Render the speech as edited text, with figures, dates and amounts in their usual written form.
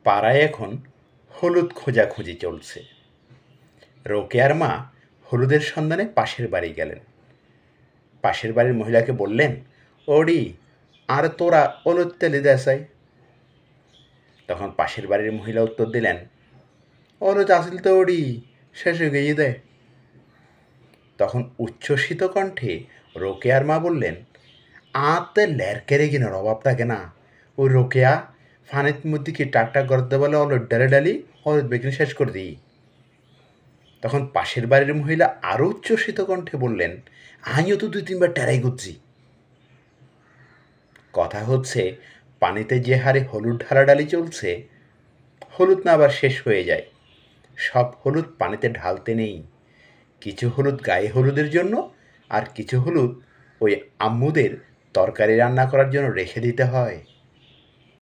পাড়ায় এখন হলুদ খোঁজাখুঁজি চলছে। রোকেয়ার মা হলুদের সন্ধানে পাশের বাড়ি গেলেন। পাশের বাড়ির মহিলাকে বললেন, ওডি আর তোরা হলুদ তেলে দেশাই। তখন পাশের বাড়ির মহিলা উত্তর দিলেন, হলুদ আসিল তো ওডি, শেষ হয়ে গিয়ে দে। তখন উচ্ছ্বসিত কণ্ঠে রোকেয়ার মা বললেন, আতে লেরকেরে কিনা অভাব থাকে না, ওই রোকেয়া ফানের মধ্যে কি টাকটাক করতে বলে হলুদ ডালে ডালি হলুদ বেকিনি শেষ করে দিই। তখন পাশের বাড়ির মহিলা আরও উচ্ছ্বসিত কণ্ঠে বললেন, আমিও তো 2-3 বার ট্রাই করছি। কথা হচ্ছে, পানিতে যে হারে হলুদ ঢালাঢালি চলছে, হলুদ না আবার শেষ হয়ে যায়। সব হলুদ পানিতে ঢালতে নেই। কিছু হলুদ গায়ে হলুদের জন্য, আর কিছু হলুদ ওই আম্মুদের তরকারি রান্না করার জন্য রেখে দিতে হয়।